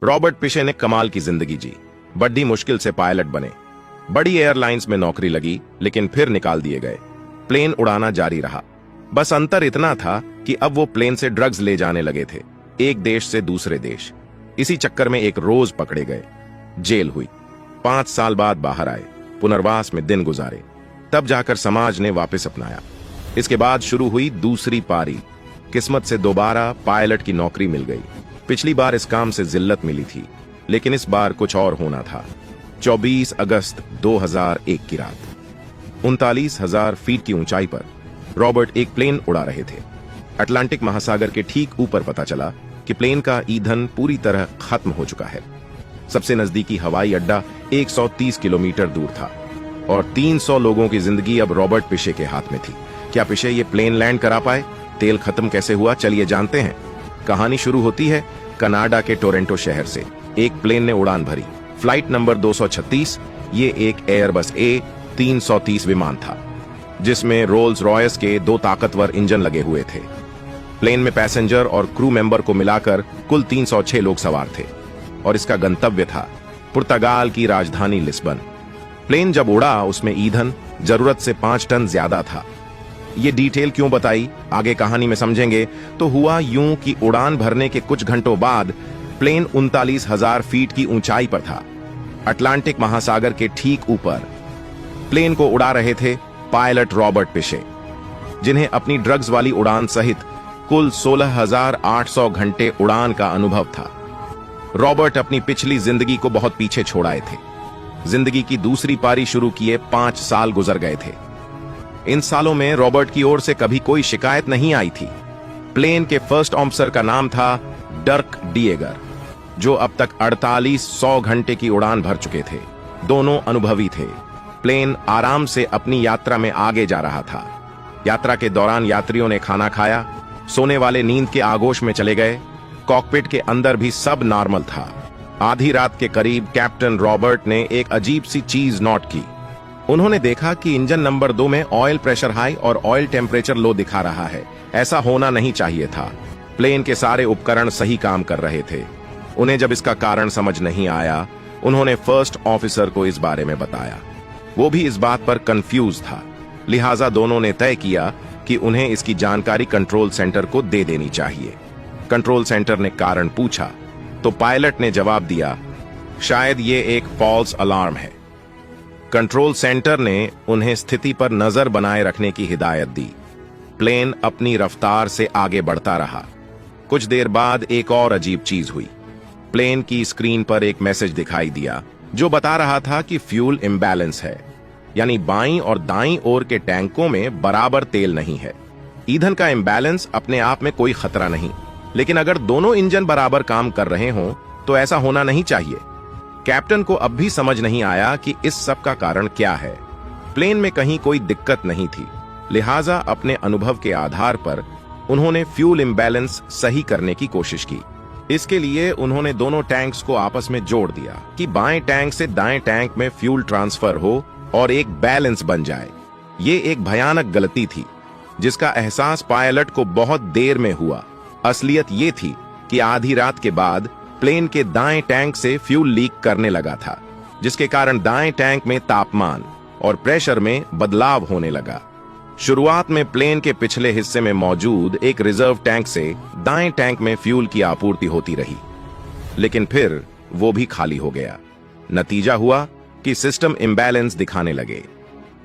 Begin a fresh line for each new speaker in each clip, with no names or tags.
Robert पिशे ने कमाल की जिंदगी जी। बड़ी मुश्किल से पायलट बने, बड़ी एयरलाइंस में नौकरी लगी, लेकिन फिर निकाल दिए गए। प्लेन उड़ाना जारी रहा। बस अंतर इतना था कि अब वो प्लेन से ड्रग्स ले जाने लगे थे, एक देश से दूसरे देश। इसी चक्कर में एक रोज पकड़े गए, जेल हुई। 5 साल बाद बाहर आए, पुनर्वास में दिन गुजारे, तब जाकर समाज ने वापस अपनाया। इसके बाद शुरू हुई दूसरी पारी। किस्मत से दोबारा पायलट की नौकरी मिल गई। पिछली बार इस काम से जिल्लत मिली थी, लेकिन इस बार कुछ और होना था। 24 अगस्त 2001 की रात 39,000 फीट की ऊंचाई पर रॉबर्ट एक प्लेन उड़ा रहे थे। अटलांटिक महासागर के ठीक ऊपर पता चला कि प्लेन का ईंधन पूरी तरह खत्म हो चुका है। सबसे नजदीकी हवाई अड्डा 130 किलोमीटर दूर था और 300 लोगों की जिंदगी अब रॉबर्ट पिशे के हाथ में थी। क्या पिशे ये प्लेन लैंड करा पाए? तेल खत्म कैसे हुआ, चलिए जानते हैं। कहानी शुरू होती है कनाडा के टोरंटो शहर से। एक प्लेन ने उड़ान भरी, फ्लाइट नंबर 236। ये एक एयरबस A330 विमान था, जिसमें रोल्स रॉयस के 2 ताकतवर इंजन लगे हुए थे। प्लेन में पैसेंजर और क्रू मेंबर को मिलाकर कुल 306 लोग सवार थे और इसका गंतव्य था पुर्तगाल की राजधानी लिस्बन। प्लेन जब उड़ा, उसमें ईंधन जरूरत से 5 टन ज्यादा था। ये डिटेल क्यों बताई, आगे कहानी में समझेंगे। तो हुआ यूं कि उड़ान भरने के कुछ घंटों बाद प्लेन 39,000 फीट की ऊंचाई पर था, अटलांटिक महासागर के ठीक ऊपर। प्लेन को उड़ा रहे थे पायलट रॉबर्ट पिशे, जिन्हें अपनी ड्रग्स वाली उड़ान सहित कुल 16,800 घंटे उड़ान का अनुभव था। रॉबर्ट अपनी पिछली जिंदगी को बहुत पीछे छोड़ आए थे। जिंदगी की दूसरी पारी शुरू किए 5 साल गुजर गए थे। इन सालों में रॉबर्ट की ओर से कभी कोई शिकायत नहीं आई थी। प्लेन के फर्स्ट ऑफिसर का नाम था डर्क डिएगर, जो अब तक 4800 घंटे की उड़ान भर चुके थे। दोनों अनुभवी थे। प्लेन आराम से अपनी यात्रा में आगे जा रहा था। यात्रा के दौरान यात्रियों ने खाना खाया, सोने वाले नींद के आगोश में चले गए। कॉकपिट के अंदर भी सब नॉर्मल था। आधी रात के करीब कैप्टन रॉबर्ट ने एक अजीब सी चीज नोट की। उन्होंने देखा कि इंजन नंबर 2 में ऑयल प्रेशर हाई और ऑयल टेम्परेचर लो दिखा रहा है। ऐसा होना नहीं चाहिए था। प्लेन के सारे उपकरण सही काम कर रहे थे। उन्हें जब इसका कारण समझ नहीं आया, उन्होंने फर्स्ट ऑफिसर को इस बारे में बताया। वो भी इस बात पर कंफ्यूज था, लिहाजा दोनों ने तय किया कि उन्हें इसकी जानकारी कंट्रोल सेंटर को दे देनी चाहिए। कंट्रोल सेंटर ने कारण पूछा तो पायलट ने जवाब दिया, शायद ये एक फॉल्स अलार्म है। कंट्रोल सेंटर ने उन्हें स्थिति पर नजर बनाए रखने की हिदायत दी। प्लेन अपनी रफ्तार से आगे बढ़ता रहा। कुछ देर बाद एक और अजीब चीज हुई। प्लेन की स्क्रीन पर एक मैसेज दिखाई दिया जो बता रहा था कि फ्यूल इम्बैलेंस है, यानी बाईं और दाईं ओर के टैंकों में बराबर तेल नहीं है। ईंधन का इम्बैलेंस अपने आप में कोई खतरा नहीं, लेकिन अगर दोनों इंजन बराबर काम कर रहे हों तो ऐसा होना नहीं चाहिए। कैप्टन को अब भी समझ नहीं आया कि इस सब का कारण क्या है। प्लेन में कहीं कोई दिक्कत नहीं थी, लिहाजा अपने अनुभव के आधार पर उन्होंने फ्यूल इम्बैलेंस सही करने की कोशिश की। इसके लिए उन्होंने दोनों टैंक्स को आपस में जोड़ दिया कि बाएं टैंक से दाएं टैंक में फ्यूल ट्रांसफर हो और एक बैलेंस बन जाए। ये एक भयानक गलती थी, जिसका एहसास पायलट को बहुत देर में हुआ। असलियत ये थी कि आधी रात के बाद प्लेन के दाएं टैंक से फ्यूल लीक करने लगा था, जिसके कारण दाएं टैंक में तापमान और प्रेशर में बदलाव होने लगा। शुरुआत में प्लेन के पिछले हिस्से में मौजूद एक रिजर्व टैंक से दाएं टैंक में फ्यूल की आपूर्ति होती रही, लेकिन फिर वो भी खाली हो गया। नतीजा हुआ कि सिस्टम इम्बैलेंस दिखाने लगे।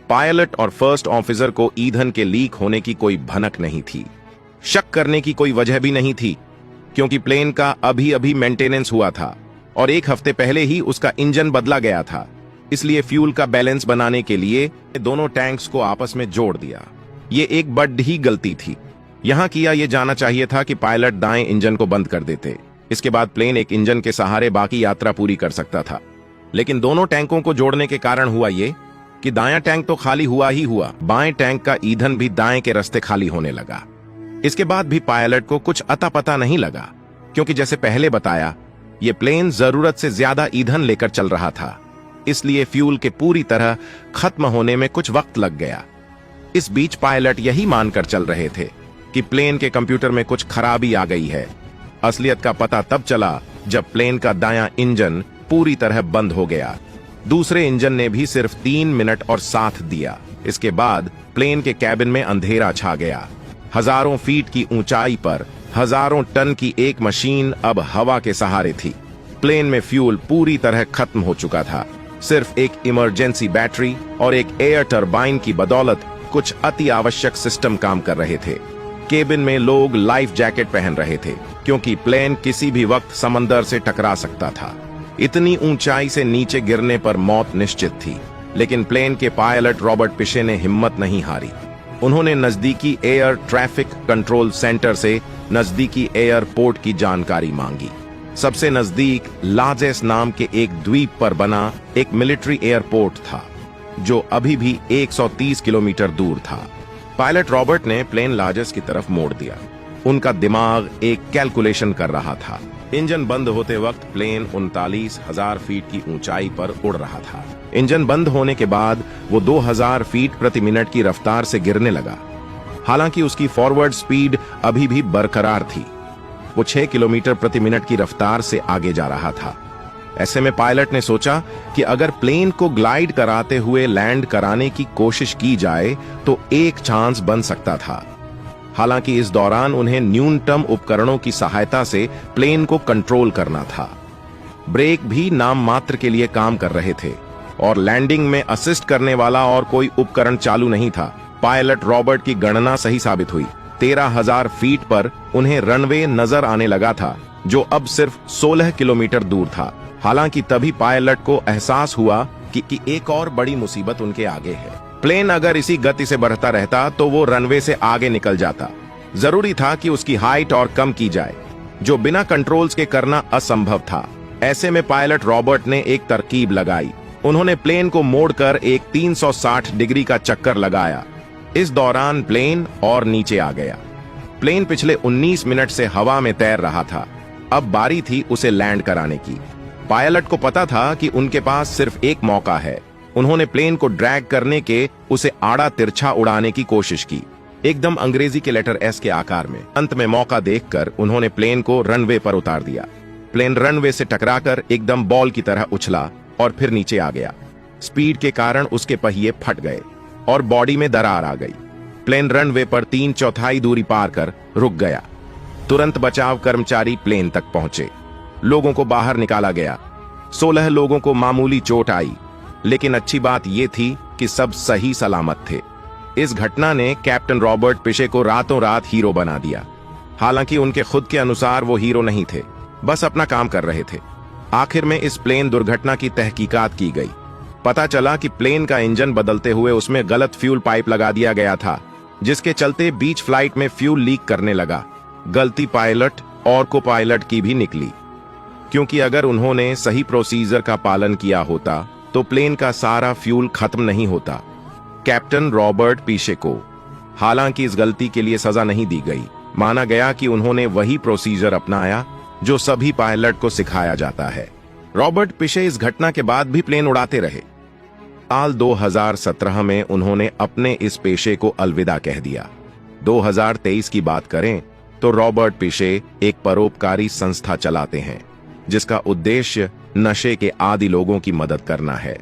पायलट और फर्स्ट ऑफिसर को ईंधन के लीक होने की कोई भनक नहीं थी। शक करने की कोई वजह भी नहीं थी, क्योंकि प्लेन का अभी अभी मेंटेनेंस हुआ था और 1 हफ्ते पहले ही उसका इंजन बदला गया था। इसलिए फ्यूल का बैलेंस बनाने के लिए दोनों टैंक्स को आपस में जोड़ दिया। ये एक बड़ी गलती थी। यहां किया ये जाना चाहिए था कि पायलट दाएं इंजन को बंद कर देते। इसके बाद प्लेन एक इंजन के सहारे बाकी यात्रा पूरी कर सकता था। लेकिन दोनों टैंकों को जोड़ने के कारण हुआ ये कि दायां टैंक तो खाली हुआ ही हुआ, बाएं टैंक का ईंधन भी दाएं के रास्ते खाली होने लगा। इसके बाद भी पायलट को कुछ अता पता नहीं लगा, क्योंकि जैसे पहले बताया, यह प्लेन जरूरत से ज्यादा ईंधन लेकर चल रहा था। इसलिए फ्यूल के पूरी तरह खत्म होने में कुछ वक्त लग गया। इस बीच पायलट यही मानकर चल रहे थे कि प्लेन के कंप्यूटर में कुछ खराबी आ गई है। असलियत का पता तब चला जब प्लेन का दायां इंजन पूरी तरह बंद हो गया। दूसरे इंजन ने भी सिर्फ 3 मिनट और साथ दिया। इसके बाद प्लेन के कैबिन में अंधेरा छा गया। हजारों फीट की ऊंचाई पर हजारों टन की एक मशीन अब हवा के सहारे थी। प्लेन में फ्यूल पूरी तरह खत्म हो चुका था। सिर्फ एक इमरजेंसी बैटरी और एक एयर टरबाइन की बदौलत कुछ अति आवश्यक सिस्टम काम कर रहे थे। केबिन में लोग लाइफ जैकेट पहन रहे थे, क्योंकि प्लेन किसी भी वक्त समंदर से टकरा सकता था। इतनी ऊंचाई से नीचे गिरने पर मौत निश्चित थी, लेकिन प्लेन के पायलट रॉबर्ट पिशे ने हिम्मत नहीं हारी। उन्होंने नजदीकी एयर ट्रैफिक कंट्रोल सेंटर से नजदीकी एयरपोर्ट की जानकारी मांगी। सबसे नजदीक लाजेस नाम के एक द्वीप पर बना एक मिलिट्री एयरपोर्ट था, जो अभी भी 130 किलोमीटर दूर था। पायलट रॉबर्ट ने प्लेन लाजेस की तरफ मोड़ दिया। उनका दिमाग एक कैलकुलेशन कर रहा था। इंजन बंद होते वक्त प्लेन 39,000 फीट की ऊंचाई पर उड़ रहा था। इंजन बंद होने के बाद वो 2000 फीट प्रति मिनट की रफ्तार से गिरने लगा। हालांकि उसकी फॉरवर्ड स्पीड अभी भी बरकरार थी। वो 6 किलोमीटर प्रति मिनट की रफ्तार से आगे जा रहा था। ऐसे में पायलट ने सोचा कि अगर प्लेन को ग्लाइड कराते हुए लैंड कराने की कोशिश की जाए तो एक चांस बन सकता था। हालांकि इस दौरान उन्हें न्यूनतम उपकरणों की सहायता से प्लेन को कंट्रोल करना था। ब्रेक भी नाम मात्र के लिए काम कर रहे थे और लैंडिंग में असिस्ट करने वाला और कोई उपकरण चालू नहीं था। पायलट रॉबर्ट की गणना सही साबित हुई। 13,000 फीट पर उन्हें रनवे नजर आने लगा था, जो अब सिर्फ 16 किलोमीटर दूर था। हालांकि तभी पायलट को एहसास हुआ कि एक और बड़ी मुसीबत उनके आगे है। प्लेन अगर इसी गति से बढ़ता रहता तो वो रनवे से आगे निकल जाता। जरूरी था कि उसकी हाइट और कम की जाए, जो बिना कंट्रोल्स के करना असंभव था। ऐसे में पायलट रॉबर्ट ने एक तरकीब लगाई। उन्होंने प्लेन को मोड़कर एक 360 डिग्री का चक्कर लगाया। इस दौरान प्लेन और नीचे आ गया। प्लेन पिछले 19 मिनट से हवा में तैर रहा था। अब बारी थी उसे लैंड कराने की। पायलट को पता था कि उनके पास सिर्फ एक मौका है। उन्होंने प्लेन को ड्रैग करने के उसे आड़ा तिरछा उड़ाने की कोशिश की, एकदम अंग्रेजी के लेटर एस के आकार में। अंत में मौका देखकर उन्होंने प्लेन को रनवे पर उतार दिया। प्लेन रनवे से टकराकर एकदम बॉल की तरह उछला और फिर नीचे आ गया। स्पीड के कारण उसके पहिए फट गए और बॉडी में दरार आ गई। प्लेन रनवे पर 3/4 दूरी पार कर रुक गया। तुरंत बचाव कर्मचारी प्लेन तक पहुंचे। लोगों को बाहर निकाला गया। 16 लोगों को मामूली चोट आई, लेकिन अच्छी बात यह थी कि सब सही सलामत थे। इस घटना ने कैप्टन रॉबर्ट पिशे को रातों रात हीरो बना दिया। हालांकि उनके खुद के अनुसार वो हीरो नहीं थे, बस अपना काम कर रहे थे। आखिर में इस प्लेन दुर्घटना की तहकीकात की गई। पता चला कि प्लेन का इंजन बदलते हुए उसमें गलत फ्यूल पाइप लगा दिया गया था, जिसके चलते बीच फ्लाइट में फ्यूल लीक करने लगा। गलती पायलट और को पायलट की भी निकली, क्योंकि अगर उन्होंने सही प्रोसीजर का पालन किया होता तो प्लेन का सारा फ्यूल खत्म नहीं होता। कैप्टन रॉबर्ट पिशे को हालांकि इस गलती के लिए सजा नहीं दी गई। माना गया कि उन्होंने वही प्रोसीजर अपनाया जो सभी पायलट को सिखाया जाता है। रॉबर्ट पिशे इस घटना के बाद भी प्लेन उड़ाते रहे। साल 2017 में उन्होंने अपने इस पेशे को अलविदा कह दिया। 2023 की बात करें तो रॉबर्ट पिशे एक परोपकारी संस्था चलाते हैं, जिसका उद्देश्य नशे के आदी लोगों की मदद करना है।